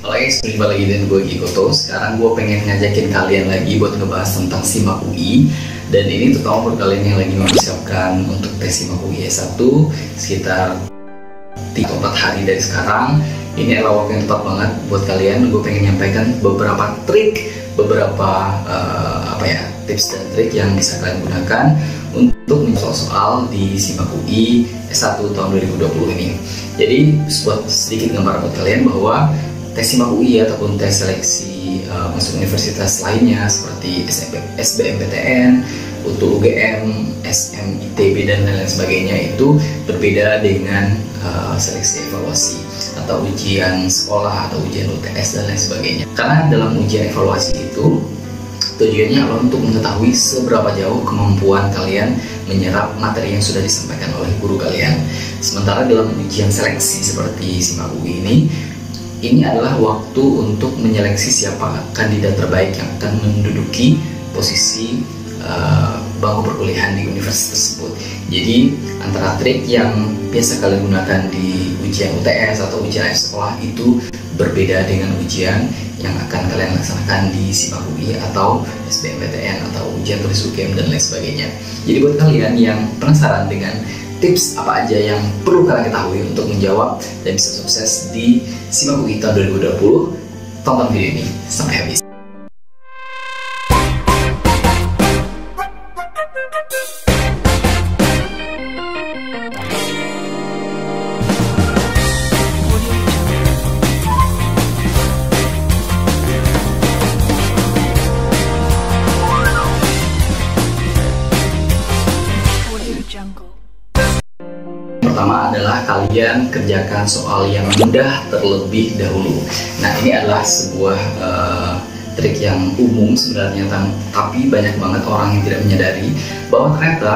Halo guys, jumpa lagi dengan gue Gikoto. Sekarang gue pengen ngajakin kalian lagi buat ngebahas tentang SIMAK UI. Dan ini terutama buat kalian yang lagi mempersiapkan untuk tes SIMAK UI S1 sekitar 3-4 hari dari sekarang. Ini adalah waktu yang tepat banget buat kalian. Gue pengen nyampaikan beberapa trik, beberapa tips dan trik yang bisa kalian gunakan untuk menjawab soal di SIMAK UI S1 tahun 2020 ini. Jadi buat sedikit gambaran buat kalian bahwa tes SIMAK UI ataupun tes seleksi masuk universitas lainnya seperti SBMPTN, UTU UGM, SMITB dan lain-lain sebagainya itu berbeda dengan seleksi evaluasi atau ujian sekolah atau ujian UTS dan lain sebagainya. Karena dalam ujian evaluasi itu tujuannya adalah untuk mengetahui seberapa jauh kemampuan kalian menyerap materi yang sudah disampaikan oleh guru kalian. Sementara dalam ujian seleksi seperti SIMAK UI ini adalah waktu untuk menyeleksi siapa kandidat terbaik yang akan menduduki posisi bangku perkuliahan di universitas tersebut. Jadi antara trik yang biasa kalian gunakan di ujian UTS atau ujian sekolah itu berbeda dengan ujian yang akan kalian laksanakan di SIMAK UI atau SBMPTN atau ujian tulis UGM dan lain sebagainya. Jadi buat kalian yang penasaran dengan tips apa aja yang perlu kalian ketahui untuk menjawab dan bisa sukses di SIMAK UI tahun 2020, tonton video ini sampai habis. Pertama adalah kalian kerjakan soal yang mudah terlebih dahulu. Nah, ini adalah sebuah trik yang umum sebenarnya, tapi banyak banget orang yang tidak menyadari bahwa ternyata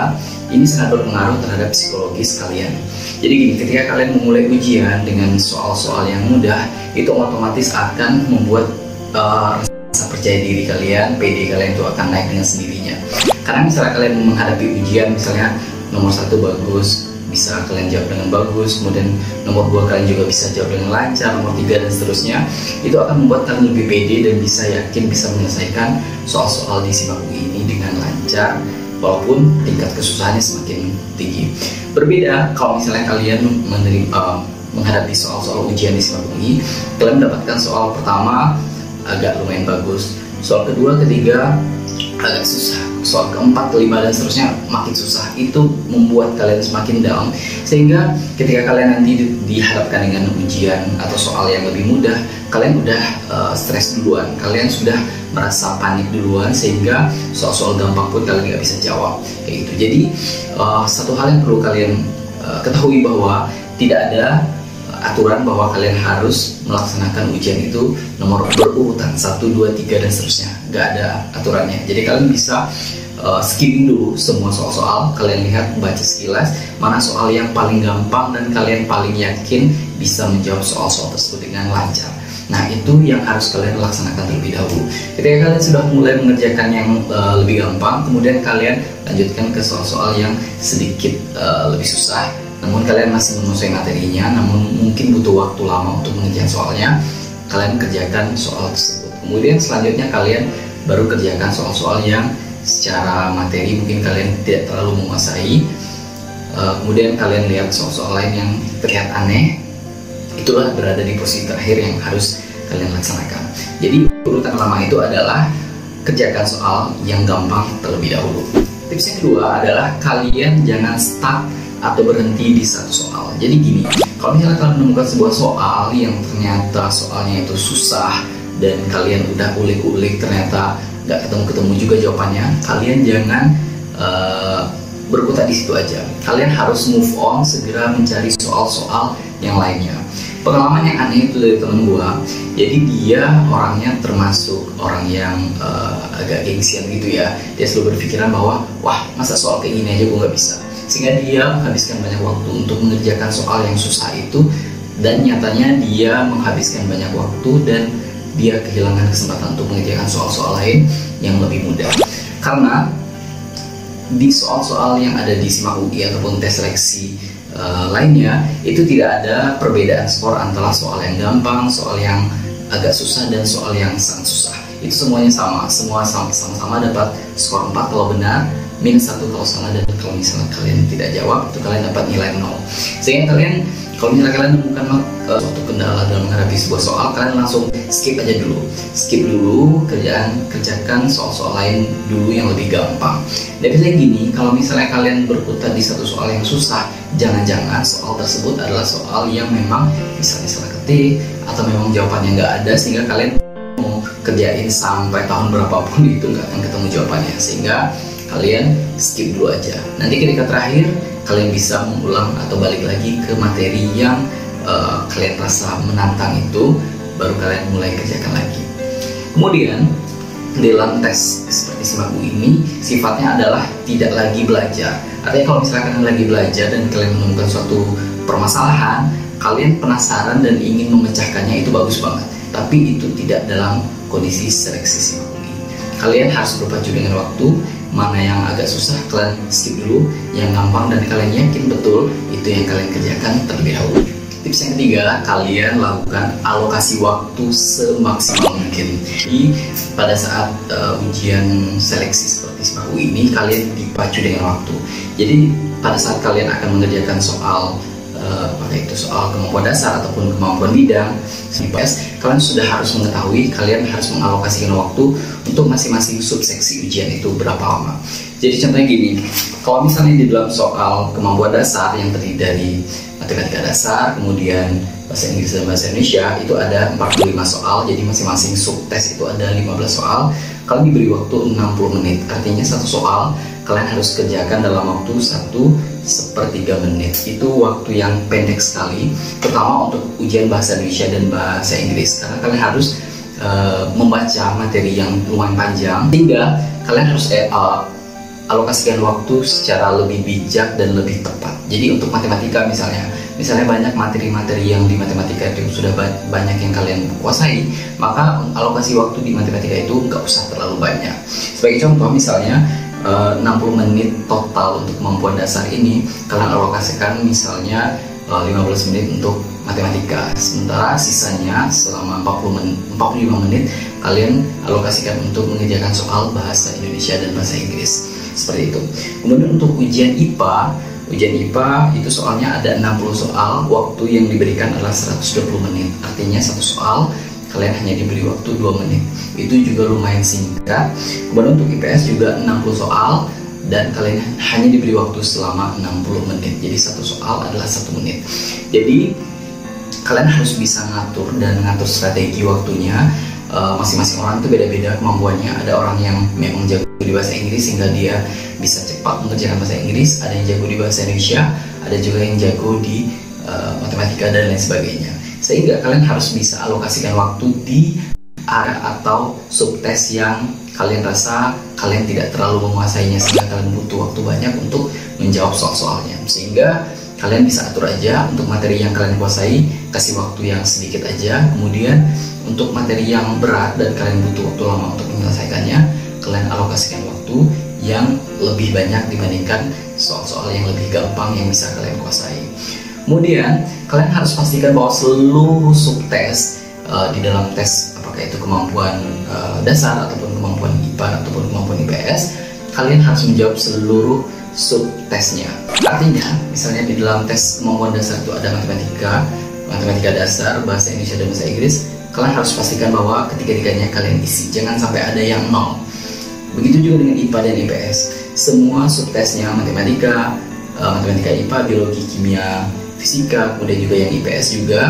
ini sangat berpengaruh terhadap psikologis kalian. Jadi gini, ketika kalian memulai ujian dengan soal-soal yang mudah, itu otomatis akan membuat rasa percaya diri kalian, PD kalian itu akan naik dengan sendirinya. Karena misalnya kalian menghadapi ujian, misalnya nomor 1 bagus, bisa kalian jawab dengan bagus, kemudian nomor 2 kalian juga bisa jawab dengan lancar, nomor 3 dan seterusnya, itu akan membuat kalian lebih pede dan bisa yakin bisa menyelesaikan soal-soal di SIMAK UI ini dengan lancar walaupun tingkat kesusahannya semakin tinggi. Berbeda kalau misalnya kalian menghadapi soal-soal ujian di SIMAK UI, kalian mendapatkan soal pertama agak lumayan bagus, soal kedua, ketiga agak susah, soal keempat, kelima dan seterusnya makin susah. Itu membuat kalian semakin down, sehingga ketika kalian nanti dihadapkan dengan ujian atau soal yang lebih mudah, kalian udah stres duluan, kalian sudah merasa panik duluan, sehingga soal-soal gampang pun kalian nggak bisa jawab kayak gitu. Jadi satu hal yang perlu kalian ketahui bahwa tidak ada aturan bahwa kalian harus melaksanakan ujian itu nomor berurutan 1, 2, 3 dan seterusnya. Gak ada aturannya. Jadi kalian bisa skimming dulu semua soal-soal, kalian lihat, baca sekilas mana soal yang paling gampang dan kalian paling yakin bisa menjawab soal-soal tersebut dengan lancar. Nah, itu yang harus kalian laksanakan terlebih dahulu. Ketika kalian sudah mulai mengerjakan yang lebih gampang, kemudian kalian lanjutkan ke soal-soal yang sedikit lebih susah, namun kalian masih menguasai materinya, namun mungkin butuh waktu lama untuk mengerjakan soalnya, kalian kerjakan soal tersebut. Kemudian selanjutnya kalian baru kerjakan soal-soal yang secara materi mungkin kalian tidak terlalu menguasai. Kemudian kalian lihat soal-soal lain yang terlihat aneh, itulah berada di posisi terakhir yang harus kalian laksanakan. Jadi urutan pertama itu adalah kerjakan soal yang gampang terlebih dahulu. Tips yang kedua adalah kalian jangan stuck atau berhenti di satu soal. Jadi gini, kalau misalnya kalian menemukan sebuah soal yang ternyata soalnya itu susah dan kalian udah ulik-ulik ternyata nggak ketemu-ketemu juga jawabannya, kalian jangan berkutat di situ aja. Kalian harus move on, segera mencari soal-soal yang lainnya. Pengalaman yang aneh itu dari temen gua, jadi dia orangnya termasuk orang yang agak gengsian gitu ya. Dia selalu berpikiran bahwa wah, masa soal kayak gini aja gua nggak bisa, sehingga dia menghabiskan banyak waktu untuk mengerjakan soal yang susah itu, dan nyatanya dia menghabiskan banyak waktu dan dia kehilangan kesempatan untuk mengerjakan soal-soal lain yang lebih mudah. Karena di soal-soal yang ada di SIMAK UI ataupun tes seleksi lainnya, itu tidak ada perbedaan skor antara soal yang gampang, soal yang agak susah dan soal yang sangat susah. Itu semuanya sama, semua sama-sama dapat skor 4 kalau benar, minus 1 kalau salah, dan kalau misalnya kalian tidak jawab itu kalian dapat nilai 0. Sehingga kalian, kalau misalnya kalian menemukan suatu kendala dalam menghadapi sebuah soal, kalian langsung skip aja dulu, kerjakan soal-soal lain dulu yang lebih gampang. Dan biasanya gini, kalau misalnya kalian berkutat di satu soal yang susah, jangan-jangan soal tersebut adalah soal yang memang misalnya salah ketik atau memang jawabannya nggak ada, sehingga kalian mau kerjain sampai tahun berapapun itu nggak akan ketemu jawabannya, sehingga kalian skip dulu aja. Nanti ketika terakhir kalian bisa mengulang atau balik lagi ke materi yang kalian rasa menantang itu, baru kalian mulai kerjakan lagi. Kemudian dalam tes seperti SIMAK UI ini sifatnya adalah tidak lagi belajar. Artinya kalau misalnya kalian lagi belajar dan kalian menemukan suatu permasalahan, kalian penasaran dan ingin memecahkannya, itu bagus banget. Tapi itu tidak dalam kondisi seleksi SIMAK UI. Kalian harus berpacu dengan waktu. Mana yang agak susah kalian skip dulu, yang gampang dan kalian yakin betul itu yang kalian kerjakan terlebih dahulu. Tips yang ketiga, kalian lakukan alokasi waktu semaksimal mungkin. Jadi pada saat ujian seleksi seperti SIMAK UI ini, kalian dipacu dengan waktu. Jadi pada saat kalian akan mengerjakan soal soal kemampuan dasar ataupun kemampuan bidang IPS, kalian sudah harus mengetahui, kalian harus mengalokasikan waktu untuk masing-masing subseksi ujian itu berapa lama. Jadi contohnya gini, kalau misalnya di dalam soal kemampuan dasar yang terdiri dari matematika dasar, kemudian bahasa Inggris dan bahasa Indonesia, itu ada 45 soal, jadi masing-masing subtes itu ada 15 soal. Kalian diberi waktu 60 menit, artinya satu soal kalian harus kerjakan dalam waktu 1/3 menit. Itu waktu yang pendek sekali, terutama untuk ujian bahasa Indonesia dan bahasa Inggris, karena kalian harus membaca materi yang lumayan panjang, sehingga kalian harus alokasikan waktu secara lebih bijak dan lebih tepat. Jadi untuk matematika misalnya banyak materi-materi yang di matematika itu sudah banyak yang kalian kuasai, maka alokasi waktu di matematika itu nggak usah terlalu banyak. Sebagai contoh misalnya 60 menit total untuk kemampuan dasar ini kalian alokasikan misalnya 15 menit untuk matematika, sementara sisanya selama 45 menit kalian alokasikan untuk mengerjakan soal bahasa Indonesia dan bahasa Inggris, seperti itu. Kemudian untuk ujian IPA itu soalnya ada 60 soal, waktu yang diberikan adalah 120 menit, artinya satu soal kalian hanya diberi waktu 2 menit, itu juga lumayan singkat. Kemudian untuk IPS juga 60 soal dan kalian hanya diberi waktu selama 60 menit, jadi satu soal adalah 1 menit. Jadi kalian harus bisa ngatur strategi waktunya. Masing-masing orang itu beda-beda kemampuannya. Ada orang yang memang jago di bahasa Inggris sehingga dia bisa cepat mengerjakan bahasa Inggris, ada yang jago di bahasa Indonesia, ada juga yang jago di matematika dan lain sebagainya. Sehingga kalian harus bisa alokasikan waktu di area atau subtes yang kalian rasa kalian tidak terlalu menguasainya, sehingga kalian butuh waktu banyak untuk menjawab soal-soalnya. Sehingga kalian bisa atur aja untuk materi yang kalian kuasai, kasih waktu yang sedikit aja. Kemudian untuk materi yang berat dan kalian butuh waktu lama untuk menyelesaikannya, kalian alokasikan waktu yang lebih banyak dibandingkan soal-soal yang lebih gampang yang bisa kalian kuasai. Kemudian kalian harus pastikan bahwa seluruh subtes di dalam tes, apakah itu kemampuan dasar ataupun kemampuan IPA ataupun kemampuan IPS, kalian harus menjawab seluruh subtesnya. Artinya misalnya di dalam tes kemampuan dasar itu ada matematika dasar, bahasa Indonesia dan bahasa Inggris, kalian harus pastikan bahwa ketiga-tiganya kalian isi, jangan sampai ada yang nol. Begitu juga dengan IPA dan IPS, semua subtesnya matematika IPA, biologi, kimia, fisika, kemudian juga yang IPS juga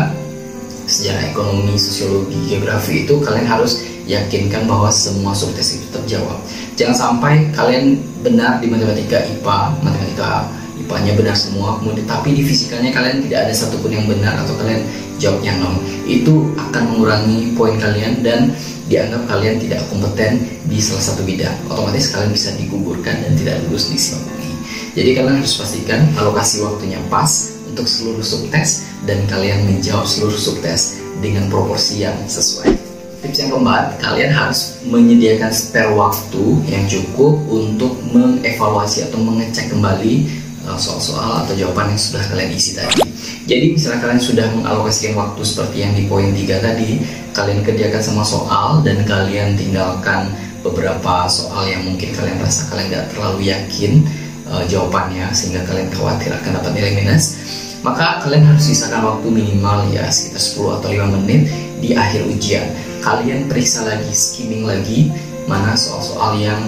sejarah, ekonomi, sosiologi, geografi, itu kalian harus yakinkan bahwa semua subtes itu terjawab. Jangan sampai kalian benar di matematika IPA-nya benar semua, kemudian tapi di fisikanya kalian tidak ada satupun yang benar atau kalian jawab yang nol. Itu akan mengurangi poin kalian dan dianggap kalian tidak kompeten di salah satu bidang. Otomatis kalian bisa digugurkan dan tidak lulus di SIMAK UI. Jadi kalian harus pastikan alokasi waktunya pas untuk seluruh subtes dan kalian menjawab seluruh subtes dengan proporsi yang sesuai. Tips yang keempat, kalian harus menyediakan spare waktu yang cukup untuk mengevaluasi atau mengecek kembali soal-soal atau jawaban yang sudah kalian isi tadi. Jadi misalnya kalian sudah mengalokasikan waktu seperti yang di poin 3 tadi, kalian kerjakan semua soal dan kalian tinggalkan beberapa soal yang mungkin kalian rasa kalian nggak terlalu yakin jawabannya sehingga kalian khawatir akan dapat nilai minus, maka kalian harus sisakan waktu minimal ya sekitar 10 atau 5 menit di akhir ujian. Kalian periksa lagi, skimming lagi mana soal-soal yang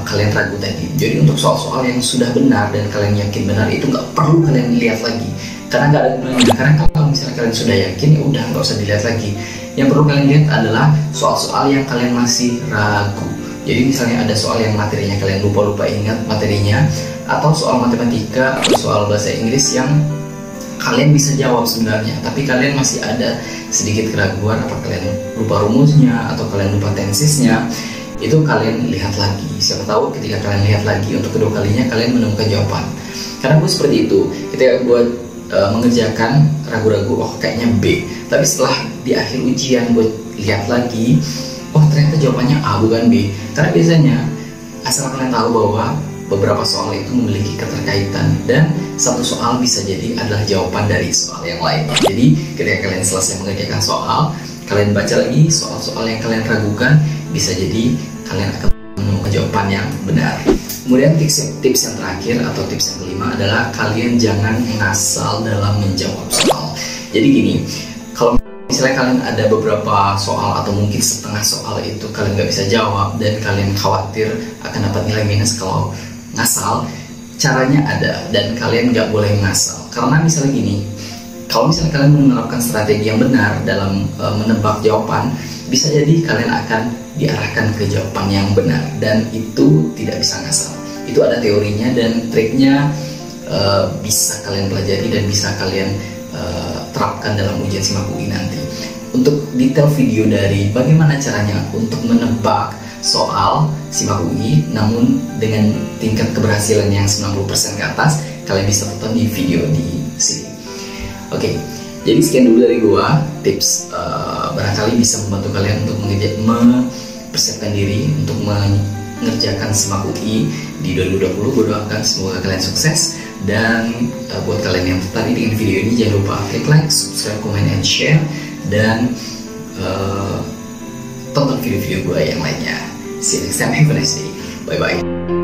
kalian ragu tadi. Jadi untuk soal-soal yang sudah benar dan kalian yakin benar itu nggak perlu kalian lihat lagi, karena nggak ada gunanya. Karena kalau misalnya kalian sudah yakin ya udah nggak usah dilihat lagi. Yang perlu kalian lihat adalah soal-soal yang kalian masih ragu. Jadi misalnya ada soal yang materinya kalian lupa ingat materinya, atau soal matematika atau soal bahasa Inggris yang kalian bisa jawab sebenarnya, tapi kalian masih ada sedikit keraguan, apa kalian lupa rumusnya atau kalian lupa tensisnya. Itu kalian lihat lagi. Siapa tahu ketika kalian lihat lagi untuk kedua kalinya kalian menemukan jawaban. Karena gue seperti itu, ketika gue mengerjakan ragu-ragu, oh kayaknya B, tapi setelah di akhir ujian gue lihat lagi, oh ternyata jawabannya A bukan B. Karena biasanya asal kalian tahu bahwa beberapa soal itu memiliki keterkaitan dan satu soal bisa jadi adalah jawaban dari soal yang lainnya. Jadi ketika kalian selesai mengerjakan soal, kalian baca lagi soal-soal yang kalian ragukan, bisa jadi kalian akan menemukan jawaban yang benar. Kemudian tips yang terakhir atau tips yang kelima adalah kalian jangan ngasal dalam menjawab soal. Jadi gini, kalau misalnya kalian ada beberapa soal atau mungkin setengah soal itu kalian nggak bisa jawab dan kalian khawatir akan dapat nilai minus kalau ngasal, caranya ada dan kalian nggak boleh ngasal. Karena misalnya gini, kalau misalnya kalian menerapkan strategi yang benar dalam menebak jawaban, bisa jadi kalian akan diarahkan ke jawaban yang benar dan itu tidak bisa ngasal. Itu ada teorinya dan triknya, bisa kalian pelajari dan bisa kalian terapkan dalam ujian SIMAK UI nanti. Untuk detail video dari bagaimana caranya untuk menebak soal SIMAK UI namun dengan tingkat keberhasilan yang 90% ke atas, kalian bisa tonton di video di sini. Oke, jadi sekian dulu dari gua tips, barangkali bisa membantu kalian untuk mempersiapkan diri untuk mengerjakan SIMAK UI di 2020. Gua doakan semoga kalian sukses dan buat kalian yang tertarik dengan video ini jangan lupa klik like, subscribe, comment, and share dan tonton video-video gua yang lainnya. See you next time, have a nice day, bye bye.